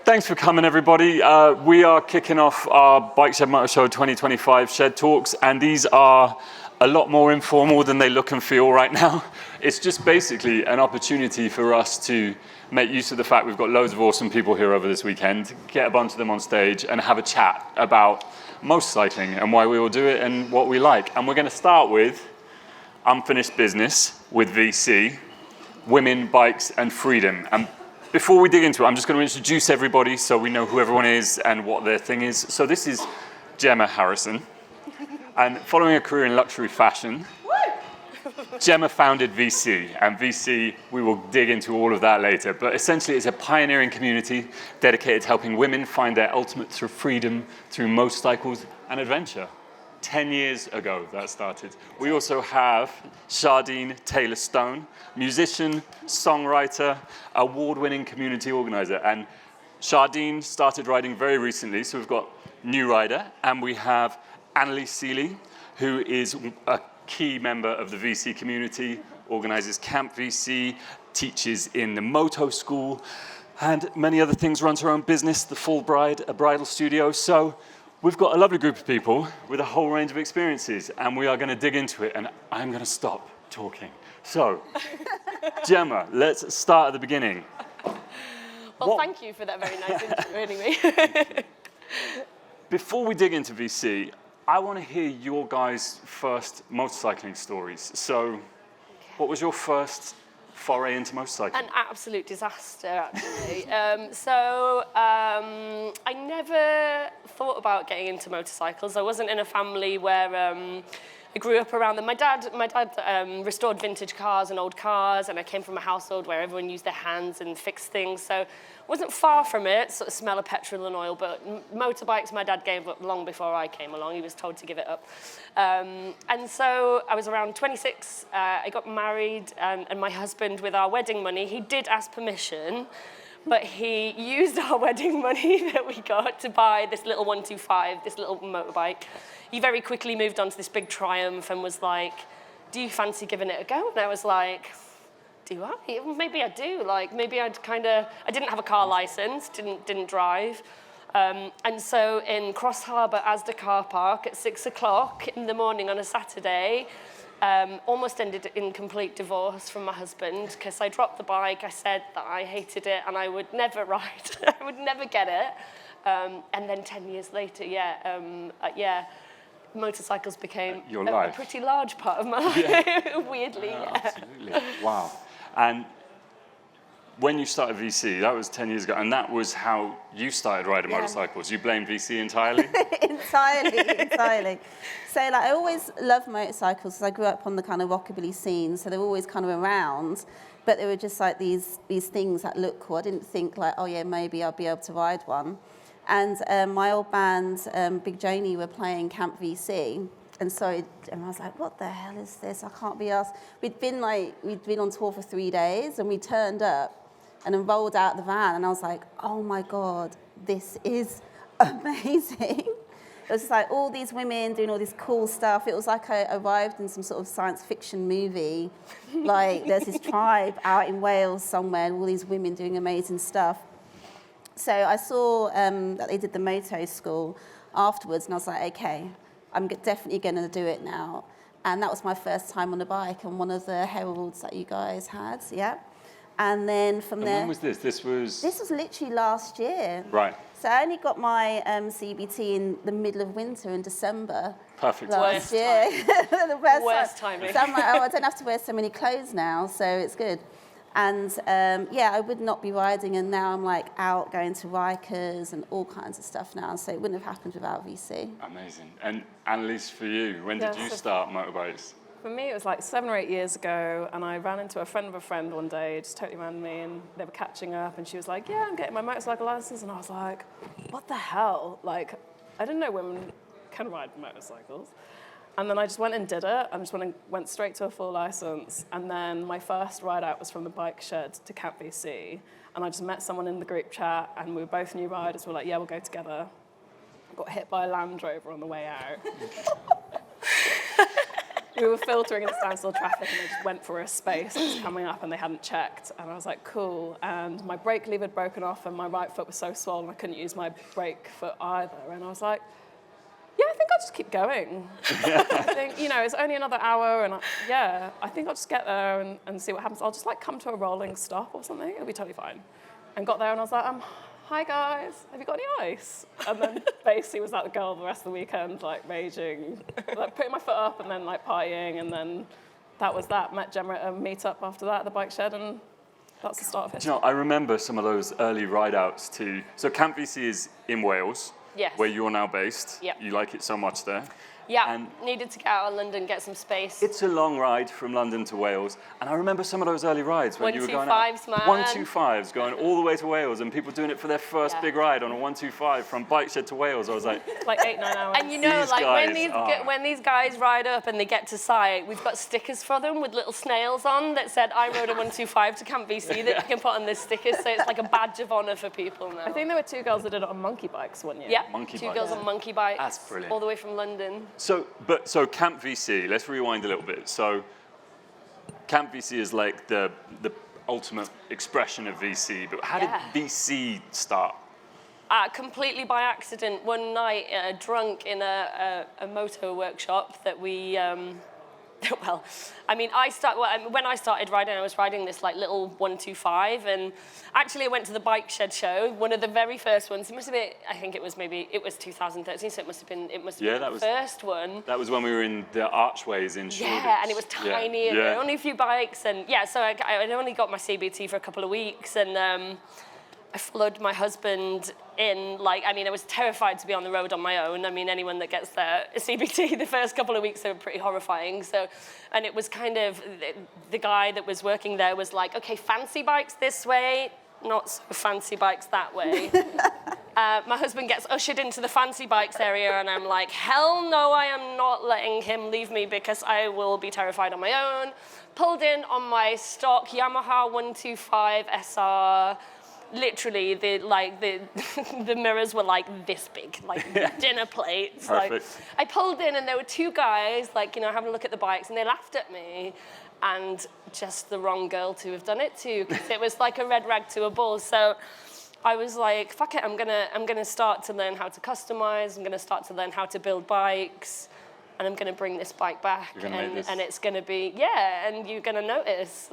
Thanks for coming, everybody. We are kicking off our Bike Shed Moto Show 2025 Shed Talks, and these are a lot more informal than they look and feel right now. It's just basically an opportunity for us to make use of the fact we've got loads of awesome people here over this weekend, get a bunch of them on stage and have a chat about motorcycling and why we all do it and what we like. And we're going to start with unfinished business with VC, women, bikes, and freedom. And before we dig into it, I'm just going to introduce everybody so we know who everyone is and what their thing is. So this is Gemma Harrison. And following a career in luxury fashion, Gemma founded VC. And VC, we will dig into all of that later. But essentially, it's a pioneering community dedicated to helping women find their ultimate freedom through motorcycles and adventure. 10 years ago that started. We also have Shardine Taylor-Stone, musician, songwriter, award-winning community organizer. And Shardine started riding very recently, so we've got new rider, and we have Annalise Seeley, who is a key member of the VC community, organizes Camp VC, teaches in the Moto School, and many other things, runs her own business, The Full Bride, a bridal studio. So we've got a lovely group of people with a whole range of experiences, and we are going to dig into it, and I'm going to stop talking. So, Gemma, let's start at the beginning. Well, thank you for that very nice intro, anyway. Before we dig into VC, I want to hear your guys' first motorcycling stories. So, what was your first foray into motorcycling? An absolute disaster, actually. I never thought about getting into motorcycles. I wasn't in a family where I grew up around them. My dad restored vintage cars and old cars, and I came from a household where everyone used their hands and fixed things. So I wasn't far from it, sort of smell of petrol and oil, but motorbikes my dad gave up long before I came along. He was told to give it up. And so I was around 26, I got married, and my husband, with our wedding money, he did ask permission, but he used our wedding money that we got to buy this little 125, this little motorbike. He very quickly moved on to this big Triumph and was like, do you fancy giving it a go? And I was like, do I? Maybe I do. Like, maybe I didn't have a car license, didn't drive. And so in Cross Harbour Asda car park at 6 o'clock in the morning on a Saturday, almost ended in complete divorce from my husband because I dropped the bike. I said that I hated it and I would never ride. I would never get it. And then 10 years later, motorcycles became a pretty large part of my life, weirdly. Absolutely. Wow. And when you started VC, that was 10 years ago, and that was how you started riding motorcycles. You blame VC entirely? entirely. So I always loved motorcycles because I grew up on the kind of rockabilly scene, so they were always kind of around, but they were just like these things that look cool. I didn't think like, oh yeah, maybe I'll be able to ride one. And my old band, Big Janie, were playing Camp VC. And I was like, what the hell is this? I can't be asked. We'd been on tour for 3 days, and we turned up and then rolled out the van, and I was like, oh my God, this is amazing. It was just like all these women doing all this cool stuff. It was like I arrived in some sort of science fiction movie. Like there's this tribe out in Wales somewhere, and all these women doing amazing stuff. So I saw that they did the moto school afterwards, and I was like, okay, I'm definitely going to do it now. And that was my first time on a bike on one of the Heralds that you guys had, yeah. And then from there... when was this? This was literally last year. Right. So I only got my CBT in the middle of winter in December. Perfect. Last year. The worst timing. So I'm like, oh, I don't have to wear so many clothes now, so it's good. And I would not be riding, and now I'm like out going to Rikers and all kinds of stuff now, so it wouldn't have happened without VC. Amazing. And Annalise, for you, when did you start motorbikes? For me, it was like 7 or 8 years ago, and I ran into a friend of a friend one day, just totally ran me, and they were catching up, and she was like, yeah, I'm getting my motorcycle license, and I was like, what the hell? Like, I didn't know women can ride motorcycles. And then I just went and did it, and went straight to a full license. And then my first ride out was from the Bike Shed to Camp VC. And I just met someone in the group chat, and we were both new riders. We were like, yeah, we'll go together. Got hit by a Land Rover on the way out. we were filtering in standstill traffic and they just went for a space that was coming up and they hadn't checked. And I was like, cool. And my brake lever had broken off and my right foot was so swollen I couldn't use my brake foot either. And I was like, yeah, I think I'll just keep going. I think, it's only another hour and I think I'll just get there and see what happens. I'll just like come to a rolling stop or something. It'll be totally fine. And got there and I was like, hi guys, have you got any ice? And then basically was that girl the rest of the weekend, like raging, like putting my foot up and then like partying, and then that was that. Met Gemma at a meetup after that at the Bike Shed, and that's the start of it. Do you know, I remember some of those early ride-outs too. So Camp VC is in Wales, Yes. where you're now based. Yep. You like it so much there. Yeah, And needed to get out of London, get some space. it's a long ride from London to Wales, and I remember some of those early rides when you were going out. 125s, man. 125s, going all the way to Wales, and people doing it for their first Yeah. big ride on a 125 from Bike Shed to Wales. I was like, Like 8-9 hours. And you know, These like guys when these guys ride up and they get to site, we've got stickers for them with little snails on that said, I rode a 125 to Camp VC, that you can put on this sticker, so it's like a badge of honour for people now. I think there were 2 girls that did it on monkey bikes one year. Yeah, Monkey 2 bikes. girls on monkey bikes. That's brilliant. All the way from London. So Camp VC, let's rewind a little bit. So Camp VC is like the ultimate expression of VC, but how Yeah. did VC start? Completely by accident, one night, drunk in a moto workshop that we, well, I mean, when I started riding, I was riding this like little 125, and actually I went to the Bike Shed show, one of the very first ones. It must have been, I think it was 2013, so it must have been the first one. That was when we were in the archways in Shoreditch. Yeah, and it was tiny, and Yeah. only a few bikes, and yeah, so I'd only got my CBT for a couple of weeks, and I followed my husband in, I was terrified to be on the road on my own. I mean, anyone that gets their CBT, the first couple of weeks, they were pretty horrifying. So, and it was kind of, the guy that was working there was like, okay, fancy bikes this way, not so fancy bikes that way. My husband gets ushered into the fancy bikes area, and I'm like, hell no, I am not letting him leave me because I will be terrified on my own. Pulled in on my stock Yamaha 125 SR. Literally, the mirrors were like this big, like dinner plates. Perfect. I pulled in and there were 2 guys, having a look at the bikes, and they laughed at me, and just the wrong girl to have done it to, because it was like a red rag to a bull. So I was like, fuck it, I'm gonna start to learn how to customize. I'm gonna start to learn how to build bikes. And I'm going to bring this bike back, and it's going to be, and you're going to notice,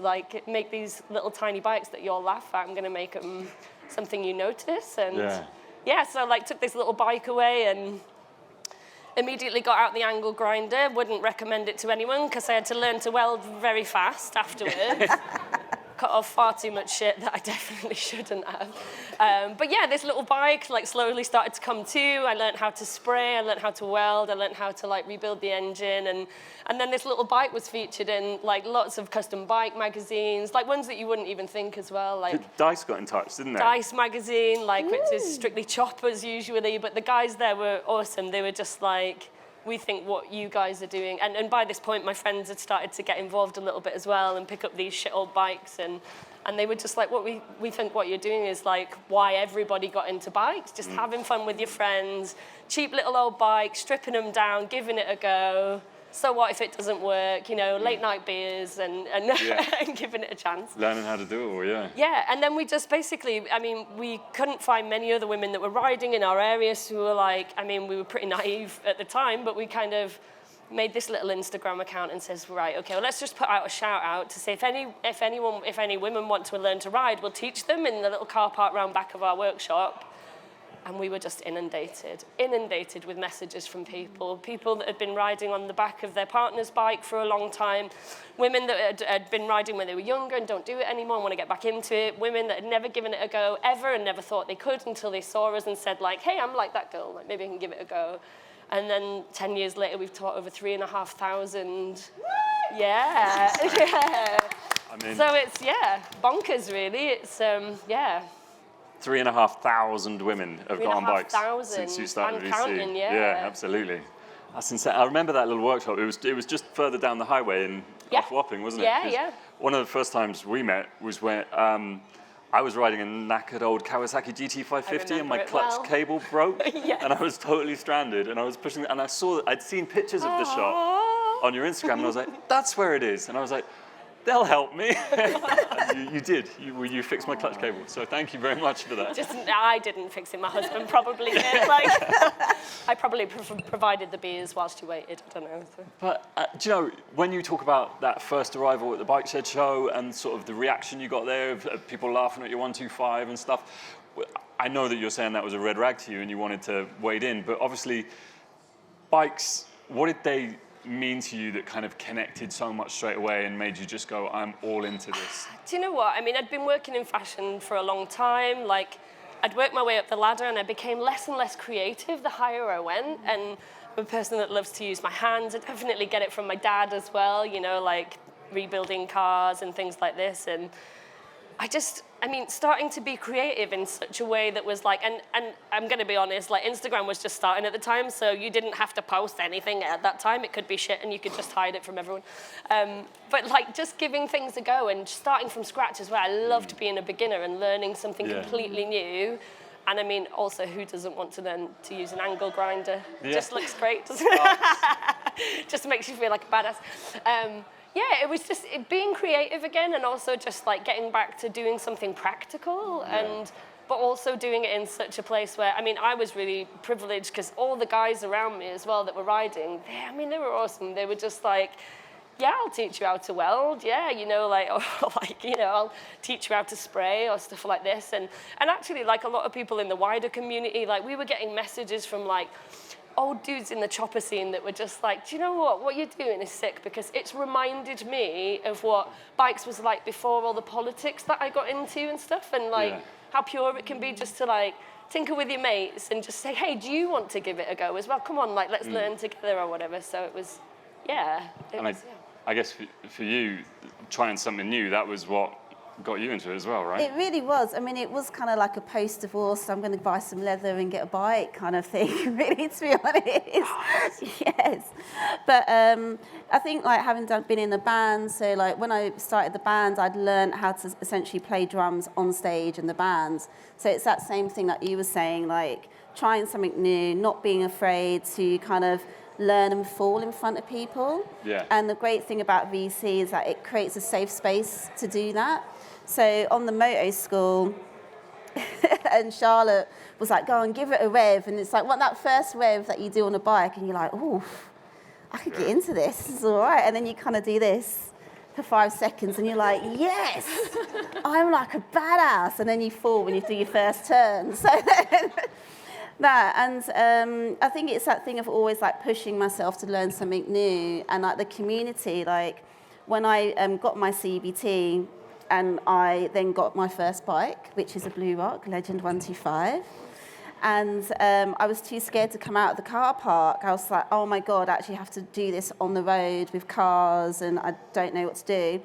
make these little tiny bikes that you'll laugh at. I'm going to make them something you notice, and so took this little bike away and immediately got out the angle grinder. Wouldn't recommend it to anyone because I had to learn to weld very fast afterwards. Cut off far too much shit that I definitely shouldn't have. But yeah, this little bike slowly started to come to. I learned how to spray, I learned how to weld, I learned how to rebuild the engine, and then this little bike was featured in lots of custom bike magazines, ones that you wouldn't even think as well. Dice got in touch, didn't they? Dice magazine, which is strictly choppers usually, but the guys there were awesome. They were just we think what you guys are doing. And by this point, my friends had started to get involved a little bit as well and pick up these shit old bikes. And they were just like, what we think what you're doing is why everybody got into bikes, just having fun with your friends, cheap little old bikes, stripping them down, giving it a go. So what if it doesn't work? Late night beers and giving it a chance. Learning how to do it all, yeah. Yeah, and then we just basically, we couldn't find many other women that were riding in our area who were we were pretty naive at the time, but we kind of made this little Instagram account and says, right, okay, well, let's just put out a shout out to say if any women want to learn to ride, we'll teach them in the little car park round back of our workshop. And we were just inundated with messages from people that had been riding on the back of their partner's bike for a long time, women that had been riding when they were younger and don't do it anymore and want to get back into it, women that had never given it a go ever and never thought they could until they saw us and said hey, I'm like that girl, maybe I can give it a go. And then 10 years later, we've taught over 3,500. Yeah. I mean, so it's, bonkers really. It's, 3,500 women have got on bikes 3,500 since you started and VC. counting, yeah. Yeah, absolutely. That's insane. I remember that little workshop. It was just further down the highway off Wapping, wasn't it? Yeah. One of the first times we met was when I was riding a knackered old Kawasaki GT550 and my clutch cable broke, Yes. and I was totally stranded. And I was pushing, and I'd seen pictures of the shop. on your Instagram, and I was like, that's where it is. And I was like, they'll help me. And you did. You fixed my clutch cable. So thank you very much for that. I didn't fix it. My husband probably did. Like, I probably provided the beers whilst you waited. I don't know. So. But do you know, when you talk about that first arrival at the Bike Shed show and sort of the reaction you got there of people laughing at your 125 and stuff, I know that you're saying that was a red rag to you and you wanted to wade in, but obviously bikes, what did they mean to you that kind of connected so much straight away and made you just go, I'm all into this? Do you know what? I mean, I'd been working in fashion for a long time. Like, I'd worked my way up the ladder and I became less and less creative the higher I went. And I'm a person that loves to use my hands. I definitely get it from my dad as well, you know, like rebuilding cars and things like this. And I mean, starting to be creative in such a way that was like, and I'm going to be honest, like Instagram was just starting at the time, so you didn't have to post anything at that time. It could be shit and you could just hide it from everyone. But like just giving things a go and starting from scratch as well. I loved being a beginner and learning something completely new. And I mean, also, who doesn't want to learn to use an angle grinder? It just looks great, doesn't it? Just makes you feel like a badass. Yeah, it was just being creative again and also just like getting back to doing something practical but also doing it in such a place where, I mean, I was really privileged because all the guys around me as well that were riding, they were awesome. They were just like, yeah, I'll teach you how to weld. Yeah, you know, like, or like, you know, I'll teach you how to spray or stuff like this. And actually, like a lot of people in the wider community, like we were getting messages from like, old dudes in the chopper scene that were just like, do you know what you're doing is sick, because it's reminded me of what bikes was like before all the politics that I got into and stuff, and like how pure it can be just to like tinker with your mates and just say, hey, do you want to give it a go as well? Come on, like let's learn together or whatever. So it was, I guess for you, trying something new, that was what got you into it as well, right? It really was. I mean, it was kind of like a post-divorce, I'm going to buy some leather and get a bike kind of thing, really, to be honest. Yes. But I think like having been in a band, so like when I started the band, I'd learned how to essentially play drums on stage in the band. So it's that same thing that you were saying, like trying something new, not being afraid to kind of learn and fall in front of people. Yeah. And the great thing about VC is that it creates a safe space to do that. So on the moto school, and Charlotte was like, go and give it a rev. And it's like, what, that first rev that you do on a bike, and you're like, oh, I could get into this. This is all right. And then you kind of do this for 5 seconds, and you're like, yes, I'm like a badass. And then you fall when you do your first turn. So and I think it's that thing of always like pushing myself to learn something new, and like the community, like when I got my CBT, and I then got my first bike, which is a Blue Rock Legend 125. And I was too scared to come out of the car park. I was like, oh my God, I actually have to do this on the road with cars and I don't know what to do.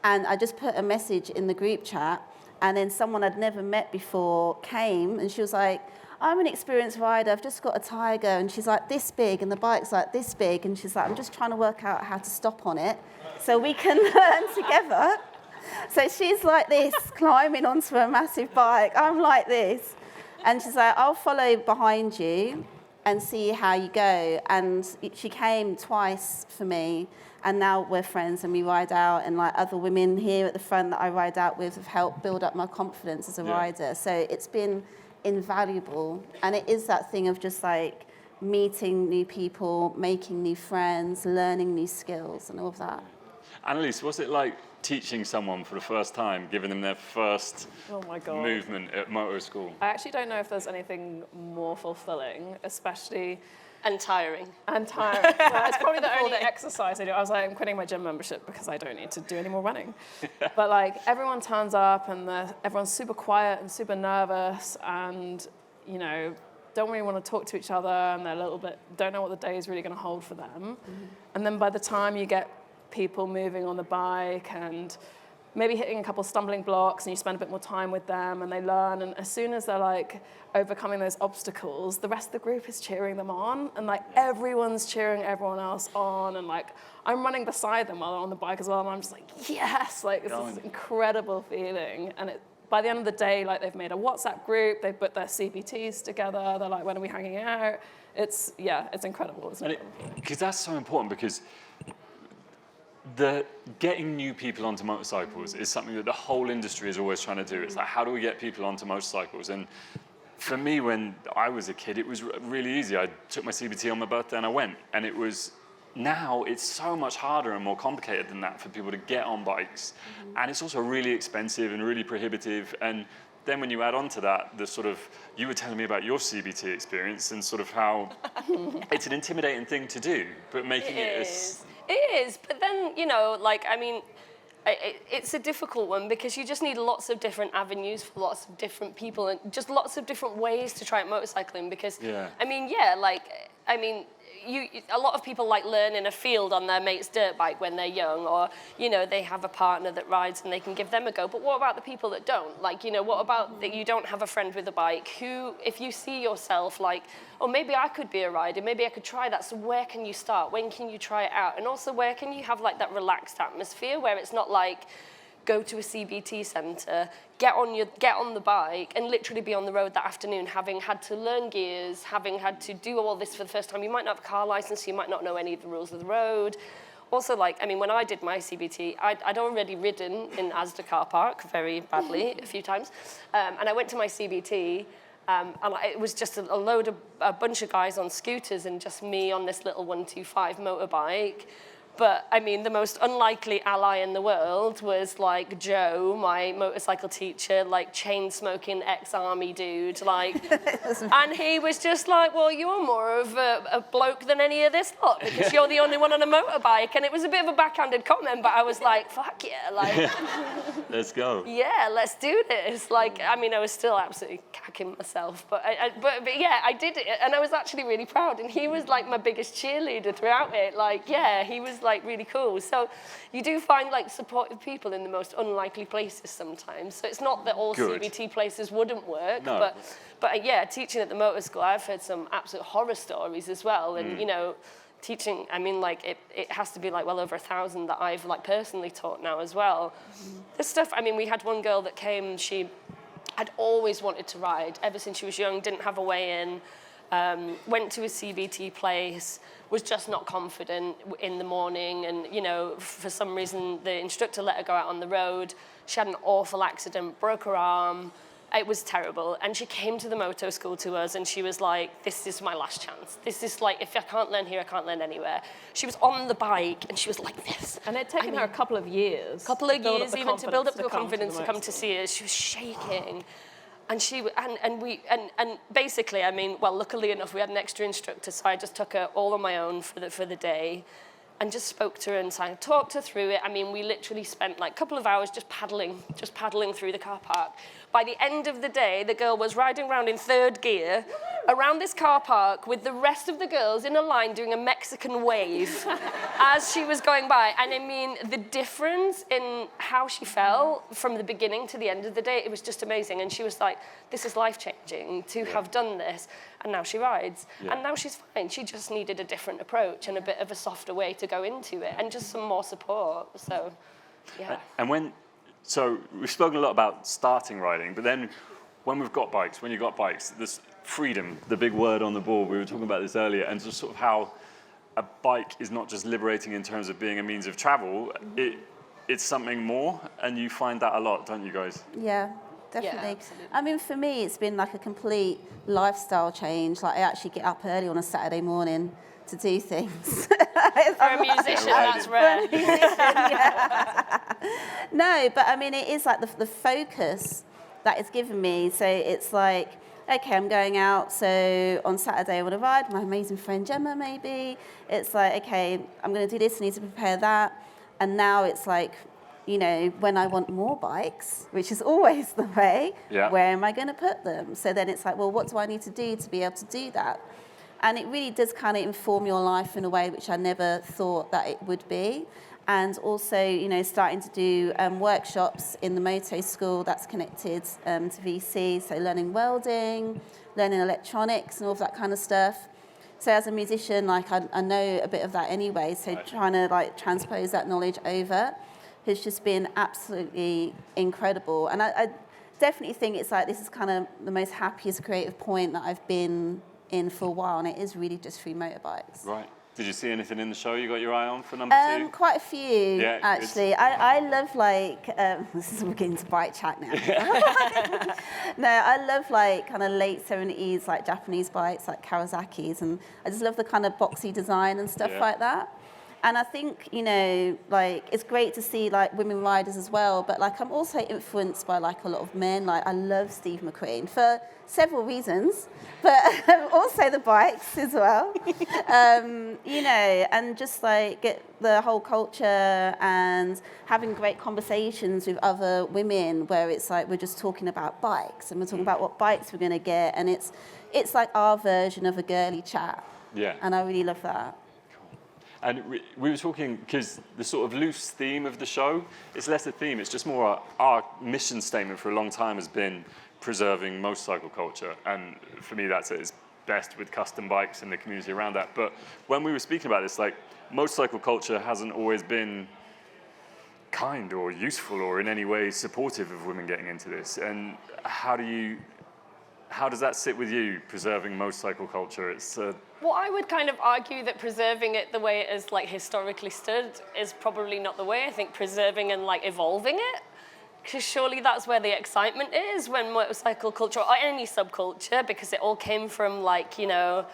And I just put a message in the group chat, and then someone I'd never met before came, and she was like, I'm an experienced rider, I've just got a Tiger, and she's like this big and the bike's like this big, and she's like, I'm just trying to work out how to stop on it so we can learn together. So she's like this, climbing onto a massive bike. I'm like this. And she's like, I'll follow behind you and see how you go. And she came twice for me. And now we're friends and we ride out. And like other women here at the front that I ride out with have helped build up my confidence as a rider. So it's been invaluable. And it is that thing of just like meeting new people, making new friends, learning new skills and all of that. Annalise, what's it like teaching someone for the first time, giving them their first movement at moto school? I actually don't know if there's anything more fulfilling, especially... And tiring. And tiring. Well, it's probably the only exercise I do. I was like, I'm quitting my gym membership because I don't need to do any more running. But like, everyone turns up and everyone's super quiet and super nervous and, you know, don't really want to talk to each other, and they're a little bit, don't know what the day is really going to hold for them. Mm-hmm. And then by the time you get people moving on the bike and maybe hitting a couple stumbling blocks, and you spend a bit more time with them and they learn, and as soon as they're like overcoming those obstacles, the rest of the group is cheering them on, and like everyone's cheering everyone else on, and like I'm running beside them while they're on the bike as well, and I'm just like, yes, like it's this incredible feeling, and by the end of the day, like they've made a WhatsApp group, they've put their CBTs together, they're like, when are we hanging out? It's incredible. Because that's so important, because getting new people onto motorcycles is something that the whole industry is always trying to do. It's like, how do we get people onto motorcycles? And for me, when I was a kid, it was really easy. I took my CBT on my birthday and I went. And now it's so much harder and more complicated than that for people to get on bikes. And it's also really expensive and really prohibitive. And then when you add on to that, you were telling me about your CBT experience and sort of how it's an intimidating thing to do, but making it It is, but then, it's a difficult one because you just need lots of different avenues for lots of different people and just lots of different ways to try motorcycling because, a lot of people like learn in a field on their mate's dirt bike when they're young, or, they have a partner that rides and they can give them a go. But what about the people that don't? What about that you don't have a friend with a bike who, if you see yourself like, oh, maybe I could be a rider, maybe I could try that. So where can you start? When can you try it out? And also, where can you have like that relaxed atmosphere where it's not like, go to a CBT centre, get on the bike and literally be on the road that afternoon, having had to learn gears, having had to do all this for the first time. You might not have a car licence, you might not know any of the rules of the road. Also, when I did my CBT, I'd already ridden in Asda car park very badly a few times. And I went to my CBT, and it was just a bunch of guys on scooters and just me on this little 125 motorbike. But, the most unlikely ally in the world was, Joe, my motorcycle teacher, chain-smoking ex-army dude, and he was just like, well, you're more of a bloke than any of this lot, because you're the only one on a motorbike. And it was a bit of a backhanded comment, but I was like, fuck yeah, let's go. Yeah, let's do this. I was still absolutely cacking myself, but yeah, I did it, and I was actually really proud, and he was, my biggest cheerleader throughout it. He was, really cool. So you do find supportive people in the most unlikely places sometimes. So it's not that all CBT places wouldn't work, no. but yeah, teaching at the motor school, I've heard some absolute horror stories as well. And teaching, it has to be well over 1,000 that I've personally taught now as well. This stuff, we had one girl that came, she had always wanted to ride ever since she was young, didn't have a way in. Went to a CBT place, was just not confident in the morning, and for some reason the instructor let her go out on the road. She had an awful accident, broke her arm. It was terrible, and she came to the moto school to us, and she was like, this is my last chance. This is if I can't learn here, I can't learn anywhere. She was on the bike, and she was like this. And it had taken her a couple of years. Even to build up the confidence to come to see us. She was shaking. And basically, luckily enough, we had an extra instructor, so I just took her all on my own for the day, and just spoke to her and talked her through it. We literally spent a couple of hours just paddling through the car park. By the end of the day, the girl was riding around in third gear around this car park with the rest of the girls in a line doing a Mexican wave as she was going by. And the difference in how she felt from the beginning to the end of the day, it was just amazing. And she was like, this is life-changing to have done this. And now she rides. Yeah. And now she's fine. She just needed a different approach and a bit of a softer way to go into it and just some more support. So, yeah. So we've spoken a lot about starting riding, but then when you've got bikes, this freedom, the big word on the board, we were talking about this earlier, and just sort of how a bike is not just liberating in terms of being a means of travel, it's something more, and you find that a lot, don't you guys? Yeah, definitely. Yeah, absolutely. For me, it's been a complete lifestyle change. I actually get up early on a Saturday morning to do things. For a musician, that's rare. No, but it is the focus that it's given me. So it's okay, I'm going out, so on Saturday I want to ride with my amazing friend Gemma maybe. It's okay, I'm going to do this, I need to prepare that. And now it's when I want more bikes, which is always the way, where am I going to put them? So then it's well, what do I need to do to be able to do that? And it really does kind of inform your life in a way which I never thought that it would be. And also, starting to do workshops in the moto school that's connected to VC, so learning welding, learning electronics and all of that kind of stuff. So as a musician, I know a bit of that anyway, so trying to transpose that knowledge over has just been absolutely incredible. And definitely think it's like, this is kind of the most happiest creative point that I've been in for a while, and it is really just through motorbikes. Right. Did you see anything in the show you got your eye on for number 2? Quite a few, actually. I love like, we're getting to bike chat now. No, I love like kind of late 70s, like Japanese bikes, like Kawasaki's, and I just love the kind of boxy design and stuff like that. And I think, you know, like, it's great to see like women riders as well, but like I'm also influenced by like a lot of men. Like I love Steve McQueen for several reasons, but also the bikes as well. You know, and just like get the whole culture and having great conversations with other women where it's like we're just talking about bikes and we're talking about what bikes we're going to get, and it's like our version of a girly chat. Yeah. And I really love that. And we were talking, because the sort of loose theme of the show, it's less a theme, it's just more our mission statement for a long time has been preserving motorcycle culture. And for me, that's at its best with custom bikes and the community around that. But when we were speaking about this, like, motorcycle culture hasn't always been kind or useful or in any way supportive of women getting into this. And how does that sit with you, preserving motorcycle culture? Well, I would kind of argue that preserving it the way it is like historically stood is probably not the way. I think preserving and like evolving it, because surely that's where the excitement is when motorcycle culture or any subculture, because it all came from like, you know,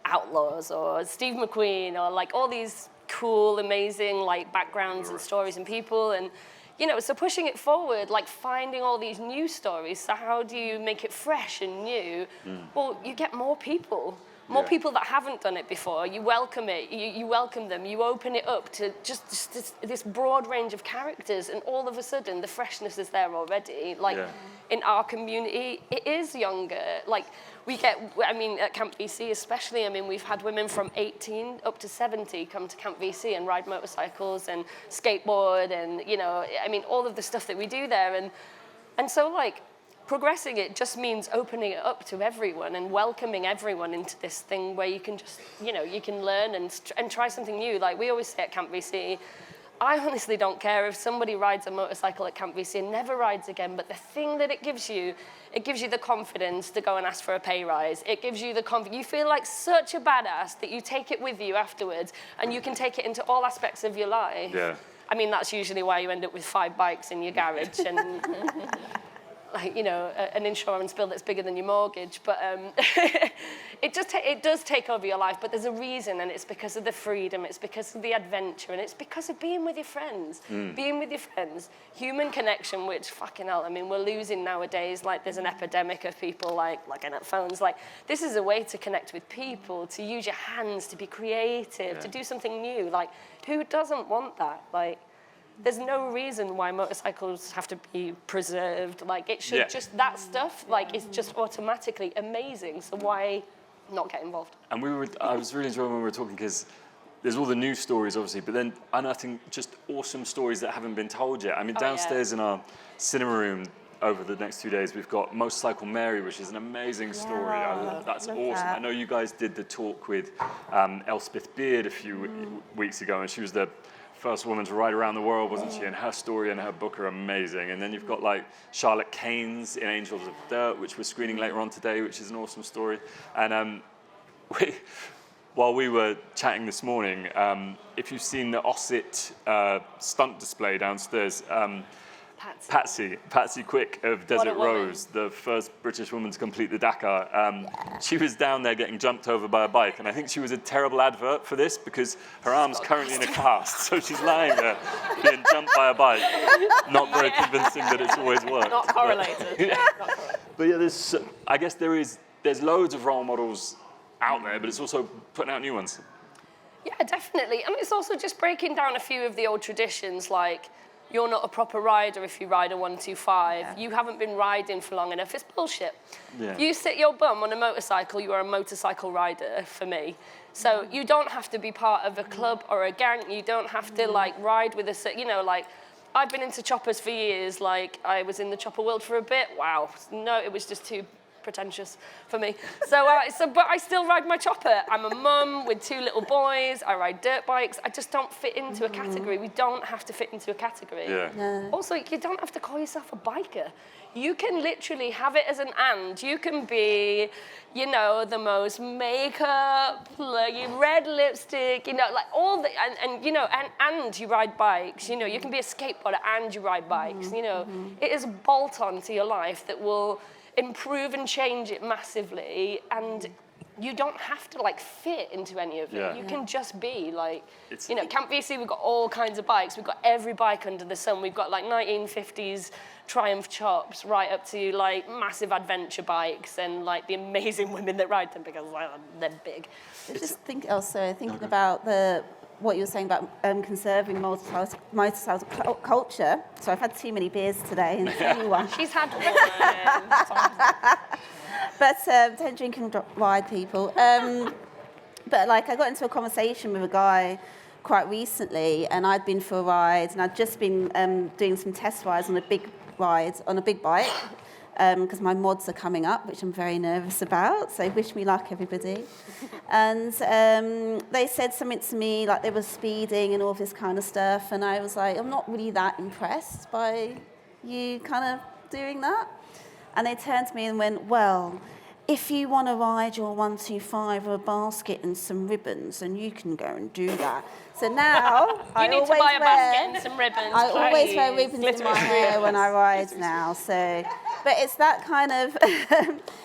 Outlaws or Steve McQueen or like all these cool, amazing like backgrounds and stories and people, and you know, so pushing it forward, like finding all these new stories. So how do you make it fresh and new? Well, you get more people. More people that haven't done it before. You welcome it, you welcome them, you open it up to just this broad range of characters, and all of a sudden the freshness is there already. Like in our community, it is younger. Like we get, I mean, at Camp VC especially, I mean, we've had women from 18 up to 70 come to Camp VC and ride motorcycles and skateboard and, you know, I mean, all of the stuff that we do there. And so like, progressing it just means opening it up to everyone and welcoming everyone into this thing where you can just, you know, you can learn and try something new. Like we always say at Camp VC, I honestly don't care if somebody rides a motorcycle at Camp VC and never rides again, but the thing that it gives you the confidence to go and ask for a pay rise. It gives you the confidence. You feel like such a badass that you take it with you afterwards and you can take it into all aspects of your life. Yeah. I mean, that's usually why you end up with 5 bikes in your garage and... like, you know, an insurance bill that's bigger than your mortgage, but it does take over your life, but there's a reason, and it's because of the freedom, it's because of the adventure, and it's because of being with your friends. Being with your friends, human connection, which, fucking hell, I mean, we're losing nowadays. Like, there's an epidemic of people, like, looking at phones. Like, this is a way to connect with people, to use your hands, to be creative, to do something new. Like, who doesn't want that? Like, there's no reason why motorcycles have to be preserved. Like, it should just, that stuff, like, is just automatically amazing. So why not get involved? And I was really enjoying when we were talking, because there's all the news stories, obviously, but then I think just awesome stories that haven't been told yet. I mean, downstairs in our cinema room over the next 2 days, we've got Motorcycle Mary, which is an amazing story. That's awesome. That. I know you guys did the talk with Elspeth Beard a few weeks ago, and she was the first woman to ride around the world, wasn't she? And her story and her book are amazing. And then you've got like Charlotte Kane's in Angels of Dirt, which we're screening later on today, which is an awesome story. And while we were chatting this morning, if you've seen the Osset stunt display downstairs, Patsy Quick of Desert Rose, the first British woman to complete the Dakar, she was down there getting jumped over by a bike, and I think she was a terrible advert for this because her arm's currently in a cast, so she's lying there being jumped by a bike. Not very convincing that it's always worked. Not correlated. But yeah, I guess there's loads of role models out there, but it's also putting out new ones. Yeah, definitely. And it's also just breaking down a few of the old traditions, like, you're not a proper rider if you ride a 125. Yeah. You haven't been riding for long enough. It's bullshit. Yeah. You sit your bum on a motorcycle, you are a motorcycle rider for me. So you don't have to be part of a club or a gang. You don't have to like ride with a, you know, like I've been into choppers for years. Like I was in the chopper world for a bit. Wow. No, it was just too pretentious for me. But I still ride my chopper. I'm a mum with 2 little boys. I ride dirt bikes. I just don't fit into a category. We don't have to fit into a category. Yeah. No. Also, you don't have to call yourself a biker. You can literally have it as an and. You can be, you know, the most makeup, like red lipstick, you know, like all the, and you know, and you ride bikes. You know, you can be a skateboarder and you ride bikes. You know, it is a bolt-on to your life that will improve and change it massively. And you don't have to like fit into any of it. Yeah. You can just be like, It's- you know, Camp VC, we've got all kinds of bikes. We've got every bike under the sun. We've got like 1950s Triumph chops right up to like massive adventure bikes and like the amazing women that ride them because they're big. Thinking about what you were saying about conserving motorcycle culture. So I've had too many beers today and anyone. She's had one. But don't drink and ride, people. But like, I got into a conversation with a guy quite recently, and I'd been for a ride, and I'd just been doing some test rides on a big bike, because my mods are coming up, which I'm very nervous about. So wish me luck, everybody. And they said something to me like they were speeding and all this kind of stuff, and I was like, I'm not really that impressed by you kind of doing that. And they turned to me and went, well, if you want to ride your 125 or a basket and some ribbons, then you can go and do that. So now You need to buy a basket and some ribbons, I always wear please. ribbons in my hair when I ride now. So, but it's that kind of.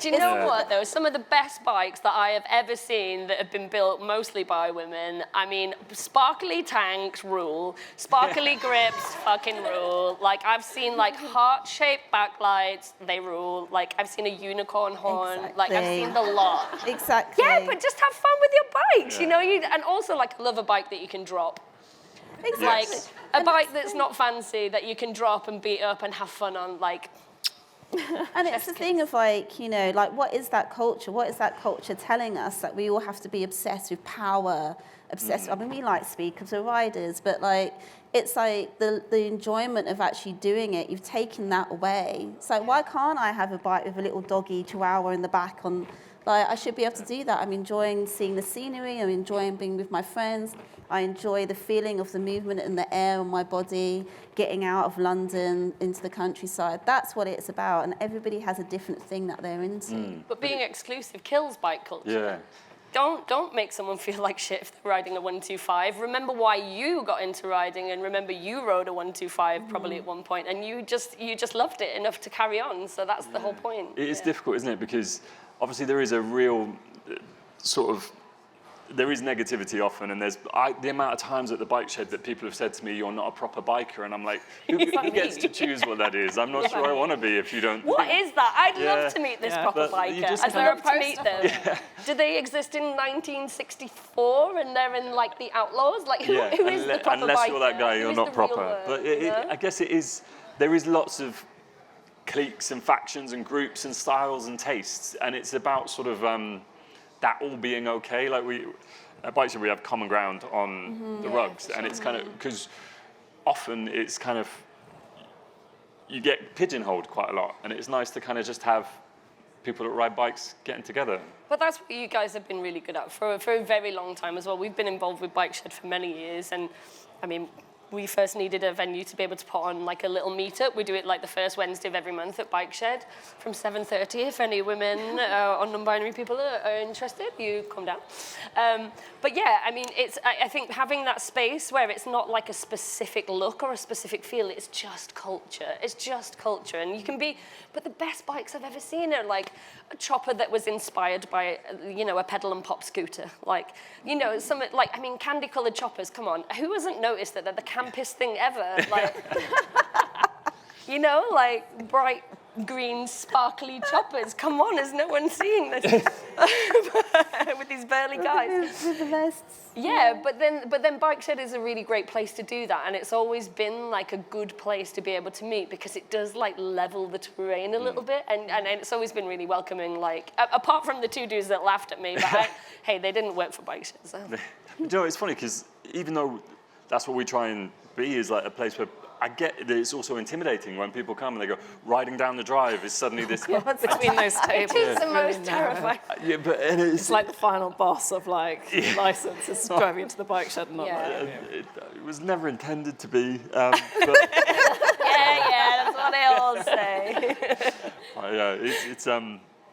Do you know what, though? Some of the best bikes that I have ever seen that have been built mostly by women, I mean, sparkly tanks rule, sparkly grips fucking rule. Like, I've seen, like, heart-shaped backlights, they rule. Like, I've seen a unicorn horn. Exactly. Like, I've seen the lot. Exactly. Yeah, but just have fun with your bikes, you know? And also, like, I love a bike that you can drop. Exactly. Like, a bike that's not fancy, that you can drop and beat up and have fun on, like... And it's the thing of like, you know, like what is that culture? What is that culture telling us? That we all have to be obsessed with power, I mean, we like speed because we're riders, but like, it's like the enjoyment of actually doing it, you've taken that away. It's like, why can't I have a bike with a little doggy chihuahua in the back on, like, I should be able to do that. I'm enjoying seeing the scenery, I'm enjoying being with my friends, I enjoy the feeling of the movement and the air on my body, getting out of London into the countryside. That's what it's about, and everybody has a different thing that they're into. But being exclusive kills bike culture. Yeah. Don't make someone feel like shit if they're riding a 125. Remember why you got into riding, and remember you rode a 125 probably at one point, and you just loved it enough to carry on. So that's the whole point. It is difficult, isn't it? Because obviously there is a real there is negativity often, and there's the amount of times at the Bike Shed that people have said to me, you're not a proper biker, and I'm like, who gets to choose what that is? I'm not sure I want to be if you don't. What is that? I'd Yeah. love to meet this proper But you biker. just I'd kind love of- to meet them. Do they exist in 1964 and they're in like the Outlaws? Like who is the proper unless biker? you're that guy, you're Who's not the real proper. one, But you know? I guess there is lots of cliques and factions and groups and styles and tastes, and it's about sort of that all being okay. Like at Bike Shed we have common ground on the rugs, and it's kind of because often it's kind of you get pigeonholed quite a lot, and it's nice to kind of just have people that ride bikes getting together. But that's what you guys have been really good at for a very long time as well. We've been involved with Bike Shed for many years, and I mean, we first needed a venue to be able to put on like a little meetup. We do it like the first Wednesday of every month at Bike Shed from 7:30. If any women or non-binary people are interested, you come down. But yeah, I mean, I think having that space where it's not like a specific look or a specific feel, it's just culture. It's just culture, and you can be. But the best bikes I've ever seen are like a chopper that was inspired by, you know, a pedal and pop scooter. Like, you know, some like I mean, candy-colored choppers. Come on, who hasn't noticed that they're the campest thing ever? Like, you know, like bright green sparkly choppers. Come on, is no one seeing this? With these burly guys. With the vests. Yeah, but then Bike Shed is a really great place to do that, and it's always been like a good place to be able to meet because it does like level the terrain a little bit, and it's always been really welcoming. Like apart from the two dudes that laughed at me, but hey, they didn't work for Bike Shed. So. You know, it's funny because even though that's what we try and be, is like a place where I get that it's also intimidating when people come and they go, riding down the drive is suddenly this. Between those tables. It's the really most narrow. terrifying. Yeah, but and it's It's like the final boss of like license is driving into the bike shed and not Yeah. letting you. it was never intended to be. But Yeah, that's what they all say. it's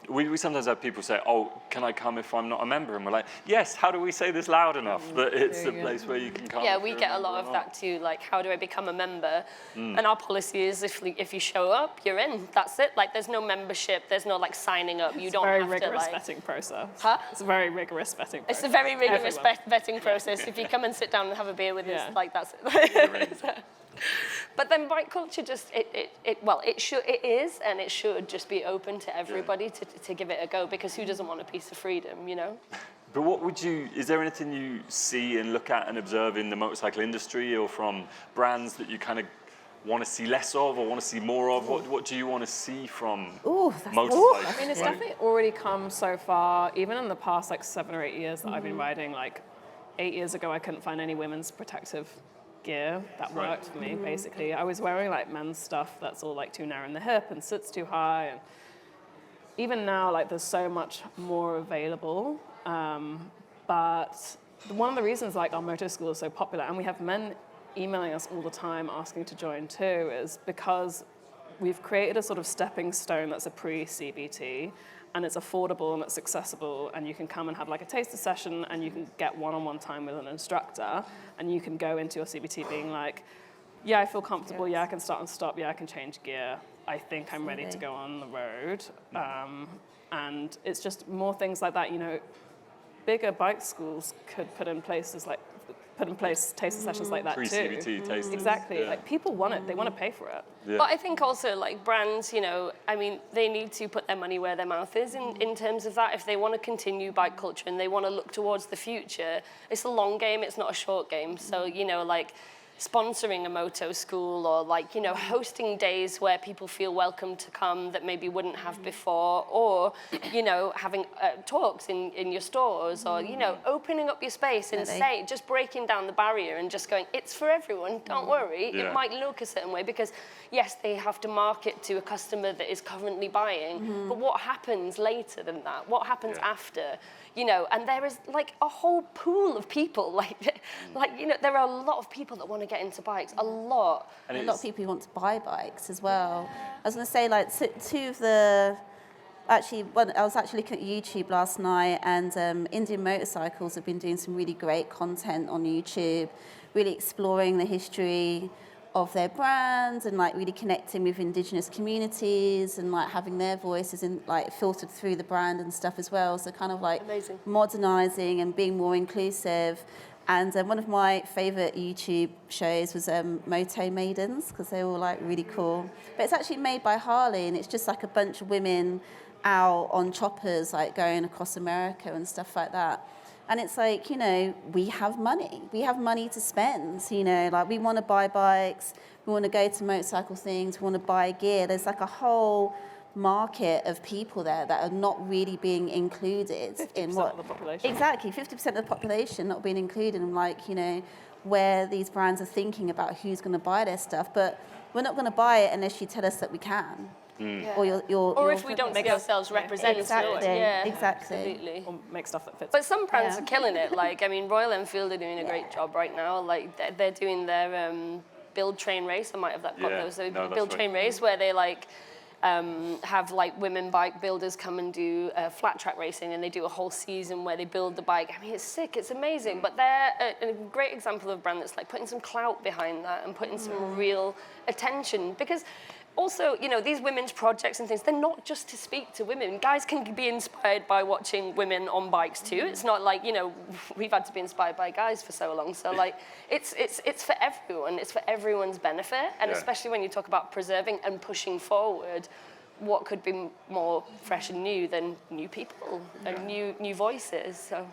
we sometimes have people say, "Oh, can I come if I'm not a member?" And we're like, "Yes." How do we say this loud enough that it's a place where you can come? Yeah, if we you're get a member lot or of not? that too. Like, how do I become a member? And our policy is if you show up, you're in. That's it. Like, there's no membership. There's no like signing up. You It's don't a very have rigorous to like. vetting process. Huh? It's a very rigorous vetting process. It's a very rigorous Everyone. vetting process. If you come and sit down and have a beer with Yeah. us, like that's it. But then bike culture just it is and it should just be open to everybody to give it a go, because who doesn't want a piece of freedom, you know? But is there anything you see and look at and observe in the motorcycle industry or from brands that you kind of want to see less of or want to see more of? What do you want to see from motorcycles? I mean, it's definitely already come so far. Even in the past like 7 or 8 years that I've been riding, like 8 years ago, I couldn't find any women's protective gear that worked for me, basically. I was wearing like men's stuff that's all like too narrow in the hip and sits too high. And even now, like there's so much more available. But one of the reasons like our moto school is so popular, and we have men emailing us all the time asking to join too, is because we've created a sort of stepping stone that's a pre-CBT, and it's affordable and it's accessible, and you can come and have like a taster session, and you can get one-on-one time with an instructor, and you can go into your CBT being like, yeah, I feel comfortable, yeah, I can start and stop, yeah, I can change gear, I think I'm ready to go on the road. And it's just more things like that, you know, bigger bike schools could put in place taster sessions like that too. Pre-CBT tasters. Exactly, Yeah. like people want it, they want to pay for it. Yeah. But I think also like brands, you know, I mean, they need to put their money where their mouth is in terms of that. If they want to continue bike culture and they want to look towards the future, it's a long game, it's not a short game. So, you know, like sponsoring a moto school or like, you know, hosting days where people feel welcome to come that maybe wouldn't have before, or, you know, having talks in your stores, or, you know, opening up your space and say, just breaking down the barrier and just going, it's for everyone, don't worry. Yeah. It might look a certain way because, yes, they have to market to a customer that is currently buying, but what happens later than that? What happens after? You know, and there is like a whole pool of people, like you know, there are a lot of people that want to get into bikes, a lot. And a lot of people who want to buy bikes as well. I was going to say, like, two of the... Actually, I was actually looking at YouTube last night, and Indian Motorcycles have been doing some really great content on YouTube, really exploring the history of their brands and like really connecting with indigenous communities and like having their voices in like filtered through the brand and stuff as well. So kind of like modernizing and being more inclusive. And one of my favorite YouTube shows was Moto Maidens, because they were like really cool. But it's actually made by Harley, and it's just like a bunch of women out on choppers, like going across America and stuff like that. And it's like, you know, we have money. We have money to spend, you know, like we want to buy bikes, we want to go to motorcycle things, we want to buy gear. There's like a whole market of people there that are not really being included in what... of the population. Exactly, 50% of the population not being included in like, you know, where these brands are thinking about who's going to buy their stuff. But we're not going to buy it unless you tell us that we can. Or if we don't make ourselves represented. Exactly, Yeah, exactly. absolutely. Or make stuff that fits. But some brands are killing it. Like, I mean, Royal Enfield are doing a great job right now. Like, they're doing their build, train, race. I might have that got those. So build, train, race, where they like have like women bike builders come and do flat track racing, and they do a whole season where they build the bike. I mean, it's sick, it's amazing. But they're a great example of a brand that's like putting some clout behind that and putting some real attention, because also, you know, these women's projects and things, they're not just to speak to women. Guys can be inspired by watching women on bikes too. It's not like, you know, we've had to be inspired by guys for so long. So like, it's for everyone. It's for everyone's benefit. And especially when you talk about preserving and pushing forward, what could be more fresh and new than new people and new voices. So.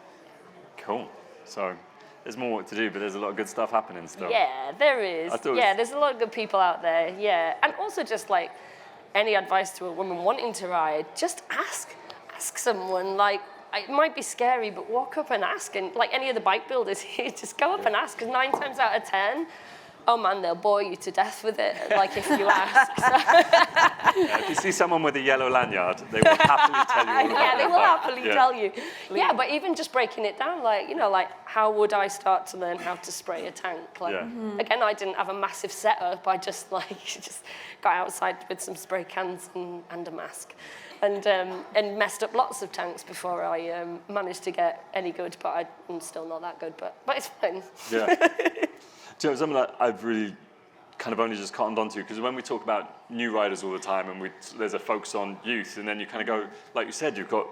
Cool. So there's more work to do, but there's a lot of good stuff happening still. Yeah, there is. Yeah, there's a lot of good people out there. Yeah, and also just like any advice to a woman wanting to ride, just ask someone. Like, it might be scary, but walk up and ask. And like any of the bike builders here, just go up and ask. Because 9 times out of 10, Oh man, they'll bore you to death with it, like if you ask. If you see someone with a yellow lanyard, they will happily tell you all about Yeah, they their will bike. happily Yeah. tell you. Yeah, but even just breaking it down, like, you know, like how would I start to learn how to spray a tank? Like, Yeah. again, I didn't have a massive setup. I just just got outside with some spray cans and a mask. And messed up lots of tanks before I managed to get any good, but I'm still not that good, but it's fine. Yeah. Do you know, something that I've really kind of only just cottoned onto, because when we talk about new riders all the time and there's a focus on youth, and then you kind of go, like you said, you've got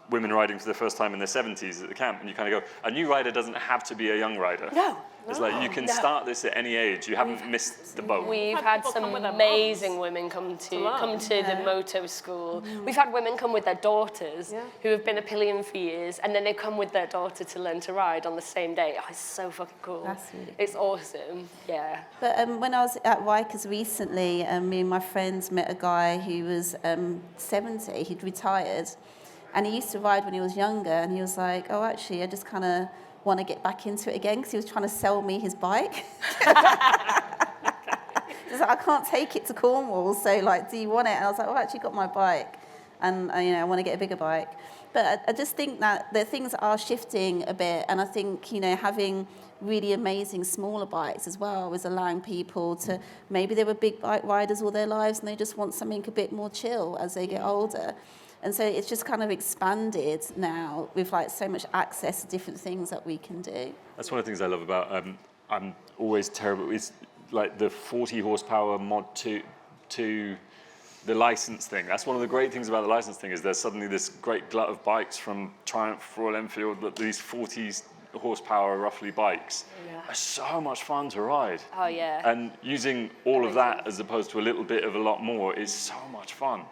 women riding for the first time in their 70s at the camp, and you kind of go, a new rider doesn't have to be a young rider. No. It's like you can start this at any age. You haven't missed the boat. We've Had had people some come with their amazing mums women come to learn. the moto school. We've had women come with their daughters who have been a pillion for years, and then they come with their daughter to learn to ride on the same day. Oh, it's so fucking cool. That's really cool. It's awesome. Yeah. But when I was at Rikers recently, me and my friends met a guy who was 70, he'd retired, and he used to ride when he was younger, and he was like, oh, actually, I just kind of want to get back into it again, because he was trying to sell me his bike. He's like, I can't take it to Cornwall, so like, do you want it? And I was like, well, I actually got my bike, and you know, I want to get a bigger bike. But I just think that the things are shifting a bit, and I think, you know, having really amazing smaller bikes as well is allowing people to, maybe they were big bike riders all their lives and they just want something a bit more chill as they get older. And so it's just kind of expanded now with like so much access to different things that we can do. That's one of the things I love about, I'm always terrible, it's like the 40 horsepower mod to the license thing. That's one of the great things about the license thing, is there's suddenly this great glut of bikes from Triumph, Royal Enfield, that these 40 horsepower roughly bikes are so much fun to ride. Oh, yeah. And using all of that as opposed to a little bit of a lot more is so much fun.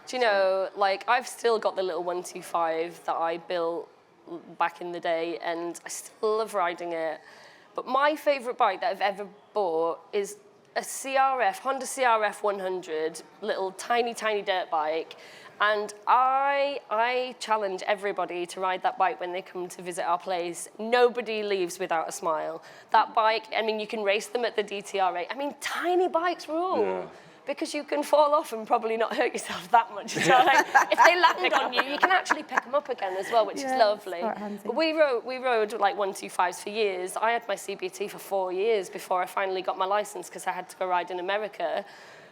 Do you know, like, I've still got the little 125 that I built back in the day, and I still love riding it. But my favourite bike that I've ever bought is a Honda CRF 100, little tiny dirt bike. And I challenge everybody to ride that bike when they come to visit our place. Nobody leaves without a smile. That bike, I mean, you can race them at the DTR8. I mean, tiny bikes rule. Yeah. Because you can fall off and probably not hurt yourself that much. So like, if they land on you, you can actually pick them up again as well, which is lovely. quite handy. But we rode like 125s for years. I had my CBT for 4 years before I finally got my license, because I had to go ride in America.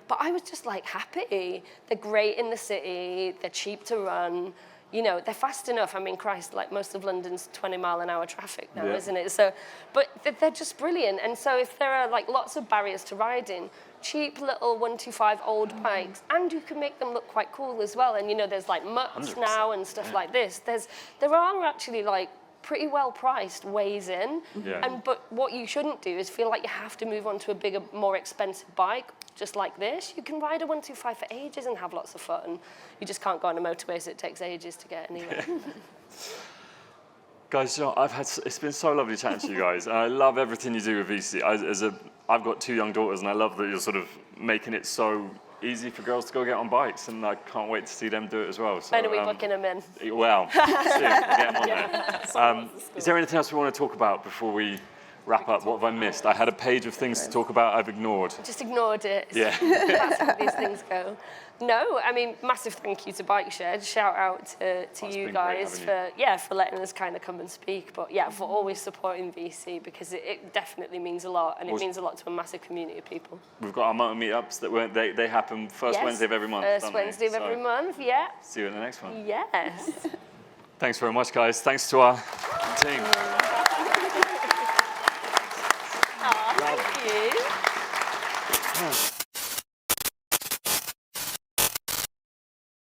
But I was just like happy. They're great in the city. They're cheap to run. You know, they're fast enough. I mean, Christ, like most of London's 20-mile-an-hour traffic now, isn't it? So, but they're just brilliant. And so if there are like lots of barriers to riding, cheap little 125 old bikes, and you can make them look quite cool as well. And you know, there's like mutts 100%. now and stuff like this. There are actually like pretty well priced ways in. Yeah. But what you shouldn't do is feel like you have to move on to a bigger, more expensive bike. Just like this, you can ride a 125 for ages and have lots of fun. You just can't go on a motorway, so it takes ages to get anywhere. Guys, you know, it's been so lovely chatting to you guys. And I love everything you do with VC. I've got 2 young daughters, and I love that you're sort of making it so easy for girls to go get on bikes, and I can't wait to see them do it as well. So, When are we booking them in? Well, soon, we'll get them on there. Is there anything else we want to talk about before we wrap up? What have I missed? I had a page of things to talk about I've ignored. Just ignored it. Yeah. That's how these things go. No, I mean, massive thank you to Bike Shed. Shout out to you been guys great for letting us kind of come and speak. But yeah, for always supporting VC, because it definitely means a lot, and it means a lot to a massive community of people. We've got our motor meetups that they happen first Wednesday of every month. First don't they? Wednesday of every So, month, yeah. See you in the next one. Yes. Thanks very much, guys. Thanks to our team.